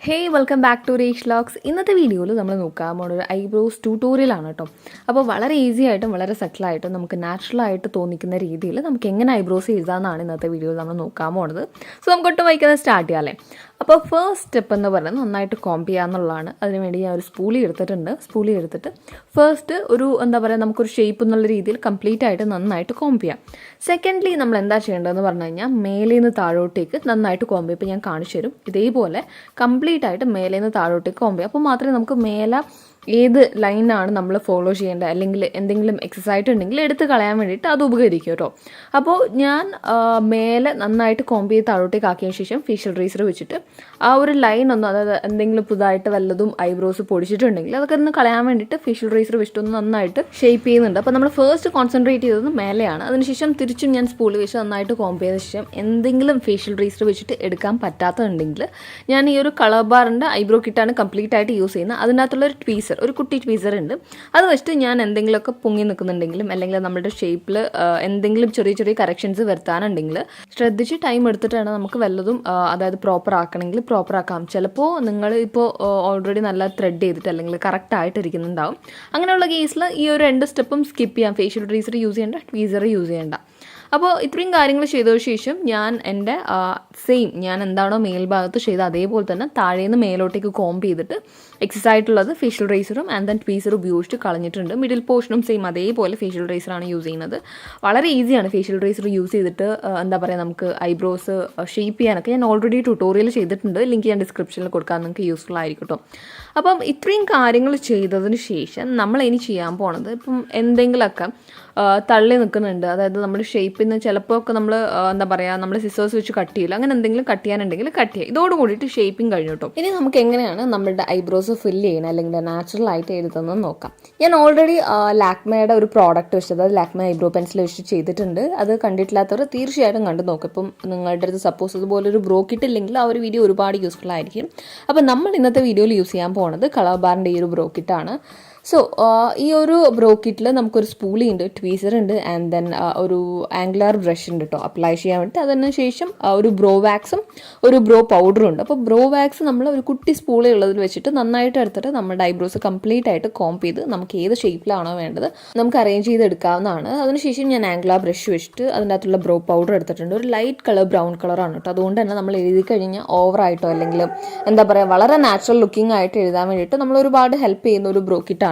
Hey, welcome back to reshhvlogs. ഇന്നത്തെ വീഡിയോയിൽ നമ്മൾ നോക്കാൻ പോകുന്ന ഒരു ഐബ്രോസ് ട്യൂട്ടോറിയലാണ് കേട്ടോ. അപ്പോൾ വളരെ ഈസി ആയിട്ടും വളരെ സെറ്റിൽ ആയിട്ടും നമുക്ക് നാച്ചുറൽ ആയിട്ട് തോന്നിക്കുന്ന രീതിയിൽ നമുക്ക് എങ്ങനെ ഐബ്രോസ് ചെയ്താന്നാണ് ഇന്നത്തെ വീഡിയോയിൽ നമ്മൾ നോക്കാൻ പോകുന്നത്. സോ നമുക്ക് ഒട്ടും വൈകാതെ സ്റ്റാർട്ട് ചെയ്യാമല്ലേ. അപ്പോൾ ഫസ്റ്റ് സ്റ്റെപ്പ് എന്ന് പറയുന്നത് നന്നായിട്ട് കോംബ് ചെയ്യുക എന്നുള്ളതാണ്. അതിനുവേണ്ടി ഞാൻ ഒരു സ്പൂളി എടുത്തിട്ട് ഫസ്റ്റ് ഒരു നമുക്കൊരു ഷേപ്പ് എന്നുള്ള രീതിയിൽ കംപ്ലീറ്റ് ആയിട്ട് നന്നായിട്ട് കോംബ് ചെയ്യാം. സെക്കൻഡ്ലി നമ്മൾ എന്താ ചെയ്യേണ്ടതെന്ന് പറഞ്ഞു കഴിഞ്ഞാൽ മേലെ നിന്ന് താഴോട്ടേക്ക് നന്നായിട്ട് കോംബ് ചെയ്യും. ഇപ്പോൾ ഞാൻ കാണിച്ചു തരും. ഇതേപോലെ കംപ്ലീറ്റ് ആയിട്ട് മേലെ നിന്ന് താഴോട്ടേക്ക് കോംബ് ചെയ്യും. അപ്പോൾ മാത്രമേ നമുക്ക് മേലെ ഏത് ലൈനാണ് നമ്മൾ ഫോളോ ചെയ്യേണ്ടത്, അല്ലെങ്കിൽ എന്തെങ്കിലും എക്സസൈസ് ഉണ്ടെങ്കിൽ എടുത്ത് കളയാൻ വേണ്ടിയിട്ട് അത് ഉപകരിക്കും കേട്ടോ. അപ്പോൾ ഞാൻ മേലെ നന്നായിട്ട് കോംബ് ചെയ്ത് താഴോട്ടേക്ക് ആക്കിയതിന് ശേഷം ഫേഷ്യൽ റേസർ വെച്ചിട്ട് ആ ഒരു ലൈൻ ഒന്നും, അതായത് എന്തെങ്കിലും പുതുതായിട്ട് വല്ലതും ഐബ്രോസ് പൊടിച്ചിട്ടുണ്ടെങ്കിൽ അതൊക്കെ ഒന്ന് കളയാൻ വേണ്ടിയിട്ട് ഫേഷ്യൽ റേസർ വെച്ചിട്ടൊന്ന് നന്നായിട്ട് ഷേപ്പ് ചെയ്യുന്നുണ്ട്. അപ്പോൾ നമ്മൾ ഫസ്റ്റ് കോൺസെൻട്രേറ്റ് ചെയ്തത് മേലെയാണ്. അതിനുശേഷം തിരിച്ചും ഞാൻ സ്പൂളിൽ വെച്ച് നന്നായിട്ട് കോംബ് ചെയ്ത ശേഷം എന്തെങ്കിലും ഫേഷ്യൽ റേസർ വെച്ചിട്ട് എടുക്കാൻ പറ്റാത്തതുണ്ടെങ്കിൽ ഞാൻ ഈ ഒരു കളർ ബാറിൻ്റെ ഐബ്രോ കിറ്റാണ് കംപ്ലീറ്റ് ആയിട്ട് യൂസ് ചെയ്യുന്നത്. അതിനകത്തുള്ളൊരു ട്വീസർ, ഒരു കുട്ടി ട്വീസർ ഉണ്ട്. അത് വെച്ചിട്ട് ഞാൻ എന്തെങ്കിലുമൊക്കെ പൊങ്ങി നിൽക്കുന്നുണ്ടെങ്കിലും അല്ലെങ്കിൽ നമ്മുടെ ഷേപ്പിൽ എന്തെങ്കിലും ചെറിയ ചെറിയ കറക്ഷൻസ് വരുത്താനുണ്ടെങ്കിൽ ശ്രദ്ധിച്ച് ടൈം എടുത്തിട്ടാണ് നമുക്ക് വല്ലതും അതായത് പ്രോപ്പർ ആക്കണമെങ്കിൽ പ്രോപ്പർ ആക്കാം. ചിലപ്പോൾ നിങ്ങൾ ഇപ്പോൾ ഓൾറെഡി നല്ല ത്രെഡ് ചെയ്തിട്ട് അല്ലെങ്കിൽ കറക്റ്റ് ആയിട്ട് ഇരിക്കുന്നുണ്ടാവും. അങ്ങനെയുള്ള കേസിൽ ഈ ഒരു 2 സ്റ്റെപ്പും സ്കിപ്പ് ചെയ്യാം. ഫേഷ്യൽ ട്വീസർ യൂസ് ചെയ്യേണ്ട, ട്വീസർ യൂസ് ചെയ്യേണ്ട. അപ്പോൾ ഇത്രയും കാര്യങ്ങൾ ചെയ്തതിന് ശേഷം ഞാൻ എൻ്റെ ഞാൻ എന്താണോ മേൽഭാഗത്ത് ചെയ്ത് അതേപോലെ തന്നെ താഴേന്ന് മേലോട്ടേക്ക് കോംബ് ചെയ്തിട്ട് എക്സസ് ആയിട്ടുള്ളത് ഫേഷ്യൽ റേസറും ആൻഡ് ദെൻ ട്വീസർ ഉപയോഗിച്ചിട്ട് കളഞ്ഞിട്ടുണ്ട്. മിഡിൽ പോർഷനും സെയിം അതേപോലെ ഫേഷ്യൽ റേസറാണ് യൂസ് ചെയ്യുന്നത്. വളരെ ഈസിയാണ് ഫേഷ്യൽ റേസർ യൂസ് ചെയ്തിട്ട് നമുക്ക് ഐബ്രോസ് ഷേപ്പ് ചെയ്യാനൊക്കെ ഞാൻ ഓൾറെഡി ട്യൂട്ടോറിയൽ ചെയ്തിട്ടുണ്ട്. ലിങ്ക് ഞാൻ ഡിസ്ക്രിപ്ഷനിൽ കൊടുക്കാൻ നിങ്ങൾക്ക് യൂസ്ഫുൾ ആയിരിക്കും കേട്ടോ. അപ്പം ഇത്രയും കാര്യങ്ങൾ ചെയ്തതിന് ശേഷം നമ്മൾ ഇനി ചെയ്യാൻ പോണത്, ഇപ്പം എന്തെങ്കിലുമൊക്കെ തള്ളി നിൽക്കുന്നുണ്ട്, അതായത് നമ്മുടെ ഷേപ്പിൽ നിന്ന് ചിലപ്പോൾ ഒക്കെ നമ്മൾ നമ്മൾ സിസേഴ്സ് വെച്ച് കട്ട് ചെയ്യില്ല, അങ്ങനെ എന്തെങ്കിലും കട്ട് ചെയ്യാനുണ്ടെങ്കിൽ കട്ട് ചെയ്യുക. ഇതോട് കൂടിയിട്ട് ഷേപ്പിംഗ് കഴിഞ്ഞു കേട്ടോ. ഇനി നമുക്ക് എങ്ങനെയാണ് നമ്മുടെ ഐബ്രോസ് ഫില്ല് ചെയ്യണം അല്ലെങ്കിൽ നാച്ചുറൽ ആയിട്ട് എഴുതുന്നത് നോക്കാം. ഞാൻ ഓൾറെഡി ലാക്മയുടെ ഒരു പ്രോഡക്റ്റ് വെച്ചത്, ലാക്മ ഐബ്രോ പെൻസിൽ വെച്ച് ചെയ്തിട്ടുണ്ട്. അത് കണ്ടിട്ടില്ലാത്തവർ തീർച്ചയായിട്ടും കണ്ടു നോക്കും. ഇപ്പം നിങ്ങളുടെ അടുത്ത് സപ്പോസ് ഇതുപോലെ ഒരു ബ്രോ കിട്ടില്ലെങ്കിൽ ആ ഒരു വീഡിയോ ഒരുപാട് യൂസ്ഫുൾ ആയിരിക്കും. അപ്പം നമ്മൾ ഇന്നത്തെ വീഡിയോയിൽ യൂസ് ചെയ്യാൻ പോകുന്നത് കളർ ബാറിൻ്റെ ഈ ഒരു ബ്രോ കിറ്റാണ്. സോ ഈ ഒരു ബ്രോ കിറ്റിൽ നമുക്കൊരു സ്പൂളി ഉണ്ട്, ട്വീസർ ഉണ്ട്, ആൻഡ് ദെൻ ഒരു ആംഗുലാർ ബ്രഷ് ഉണ്ട് കേട്ടോ അപ്ലൈ ചെയ്യാൻ വേണ്ടി. അതിന് ശേഷം ഒരു ബ്രോ വാക്സും ഒരു ബ്രോ പൗഡറും ഉണ്ട്. അപ്പോൾ ബ്രോ വാക്സ് നമ്മൾ ഒരു കുട്ടി സ്പൂളി ഉള്ളതിൽ വെച്ചിട്ട് നന്നായിട്ട് എടുത്തിട്ട് നമ്മുടെ ഐബ്രോസ് കംപ്ലീറ്റ് ആയിട്ട് കോംബ് ചെയ്ത് നമുക്ക് ഏത് ഷേപ്പിലാണോ വേണ്ടത് നമുക്ക് അറേഞ്ച് ചെയ്ത് എടുക്കാവുന്നതാണ്. അതിനുശേഷം ഞാൻ ആംഗുലാർ ബ്രഷ് വെച്ചിട്ട് അതിൻ്റെ അകത്തുള്ള ബ്രോ പൗഡർ എടുത്തിട്ടുണ്ട്. ഒരു ലൈറ്റ് കളർ ബ്രൗൺ കളറാണ് കേട്ടോ. അതുകൊണ്ട് തന്നെ നമ്മൾ എഴുതി കഴിഞ്ഞാൽ ഓവറായിട്ടോ അല്ലെങ്കിൽ വളരെ നാച്ചുറൽ ലുക്കിംഗ് ആയിട്ട് എഴുതാൻ വേണ്ടിയിട്ട് നമ്മൾ ഒരുപാട് ഹെൽപ്പ് ചെയ്യുന്ന ഒരു ബ്രോ കിറ്റാണ്.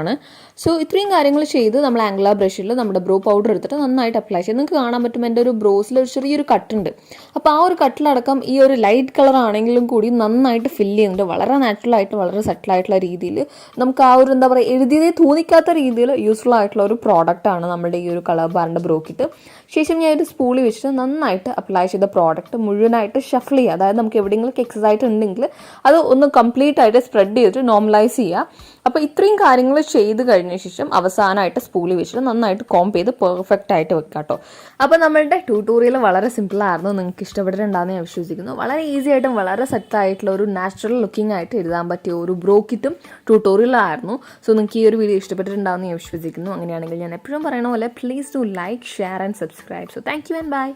സോ ഇത്രയും കാര്യങ്ങൾ ചെയ്ത് നമ്മൾ ആംഗുലാർ ബ്രഷിൽ നമ്മുടെ ബ്രോ പൗഡർ എടുത്തിട്ട് നന്നായിട്ട് അപ്ലൈ ചെയ്ത് നിങ്ങൾക്ക് കാണാൻ പറ്റും എൻ്റെ ഒരു ബ്രോസിൽ ഒരു ചെറിയൊരു കട്ടുണ്ട്. അപ്പോൾ ആ ഒരു കട്ടിലടക്കം ഈ ഒരു ലൈറ്റ് കളർ ആണെങ്കിലും കൂടി നന്നായിട്ട് ഫില്ല് ചെയ്യുന്നുണ്ട്. വളരെ നാച്ചുറൽ ആയിട്ട് വളരെ സെറ്റിൽ ആയിട്ടുള്ള രീതിയിൽ നമുക്ക് ആ ഒരു എഴുതിയതേ തോന്നിക്കാത്ത രീതിയിൽ യൂസ്ഫുൾ ആയിട്ടുള്ള ഒരു പ്രോഡക്റ്റാണ് നമ്മുടെ ഈ ഒരു കളർ ബാറിൻ്റെ ബ്രോ കിറ്റ്. ശേഷം ഞാൻ ഒരു സ്പൂളി വെച്ചിട്ട് നന്നായിട്ട് അപ്ലൈ ചെയ്ത പ്രോഡക്റ്റ് മുഴുവനായിട്ട് ഷഫിൾ ചെയ്യുക. അതായത് നമുക്ക് എവിടെയെങ്കിലും എക്സസൈസ് ഉണ്ടെങ്കിൽ അത് ഒന്ന് കംപ്ലീറ്റ് ആയിട്ട് സ്പ്രെഡ് ചെയ്തിട്ട് നോർമലൈസ് ചെയ്യുക. അപ്പോൾ ഇത്രയും കാര്യങ്ങൾ ചെയ്ത് കഴിഞ്ഞ ശേഷം അവസാനമായിട്ട് സ്പൂളി വെച്ചിട്ട് നന്നായിട്ട് കോംബ് ചെയ്ത് പെർഫെക്റ്റ് ആയിട്ട് വെക്കാം കേട്ടോ. അപ്പോൾ നമ്മളുടെ ട്യൂട്ടോറിയൽ വളരെ സിമ്പിളായിരുന്നു. നിങ്ങൾക്ക് ഇഷ്ടപ്പെട്ടിട്ടുണ്ടാകുന്ന ഞാൻ വിശ്വസിക്കുന്നു. വളരെ ഈസി ആയിട്ടും വളരെ സെറ്റായിട്ടുള്ള ഒരു നാച്ചുറൽ ലുക്കിംഗ് ആയിട്ട് എഴുതാൻ പറ്റിയ ഒരു ബ്രോ കിറ്റും ട്യൂട്ടോറിയലായിരുന്നു. സോ നിങ്ങൾക്ക് ഈ ഒരു വീഡിയോ ഇഷ്ടപ്പെട്ടിട്ടുണ്ടാകുന്ന ഞാൻ വിശ്വസിക്കുന്നു. അങ്ങനെയാണെങ്കിൽ ഞാൻ എപ്പോഴും പറയണ പോലെ please do like, share and subscribe. So thank you and by.